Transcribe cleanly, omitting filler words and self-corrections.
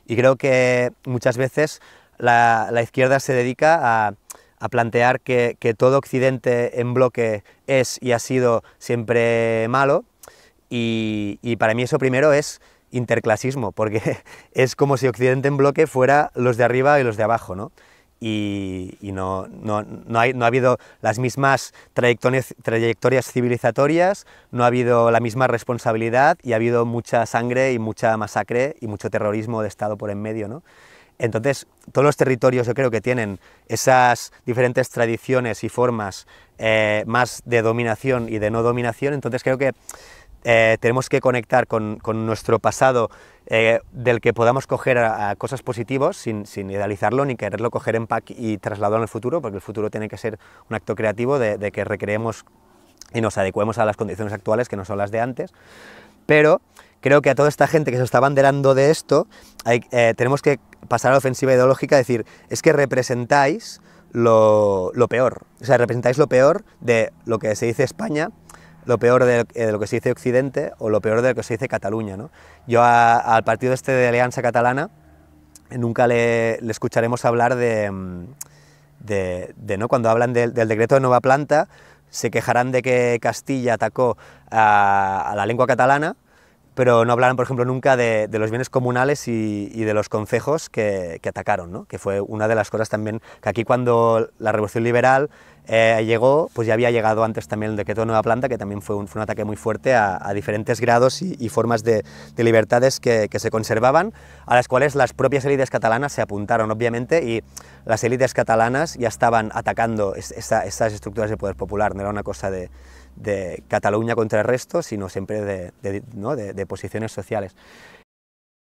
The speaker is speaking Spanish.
Y creo que muchas veces la izquierda se dedica a plantear que todo Occidente en bloque es y ha sido siempre malo, y para mí eso primero es interclasismo, porque es como si Occidente en bloque fuera los de arriba y los de abajo, ¿no? Y no ha habido las mismas trayectorias civilizatorias, no ha habido la misma responsabilidad, y ha habido mucha sangre y mucha masacre y mucho terrorismo de Estado por en medio, ¿no? Entonces, todos los territorios yo creo que tienen esas diferentes tradiciones y formas más de dominación y de no dominación. Entonces creo que tenemos que conectar con nuestro pasado, del que podamos coger a cosas positivas sin idealizarlo ni quererlo coger en pack y trasladarlo al futuro, porque el futuro tiene que ser un acto creativo de que recreemos y nos adecuemos a las condiciones actuales, que no son las de antes. Pero creo que a toda esta gente que se está abanderando de esto, tenemos que pasar a la ofensiva ideológica, decir, es que representáis lo peor, o sea, representáis lo peor de lo que se dice España, lo peor de lo que se dice Occidente, o lo peor de lo que se dice Cataluña, ¿no? Yo al partido este de Alianza Catalana nunca le escucharemos hablar ¿no? Cuando hablan del decreto de nueva planta, se quejarán de que Castilla atacó a la lengua catalana, pero no hablarán, por ejemplo, nunca de los bienes comunales y de los concejos que atacaron, ¿no? Que fue una de las cosas también que aquí, cuando la Revolución Liberal llegó, pues ya había llegado antes también el decreto de nueva planta, que también fue un ataque muy fuerte a diferentes grados y formas de libertades que se conservaban, a las cuales las propias élites catalanas se apuntaron, obviamente, y las élites catalanas ya estaban atacando estas estructuras de poder popular. No era una cosa de Cataluña contra el resto, sino siempre de posiciones sociales.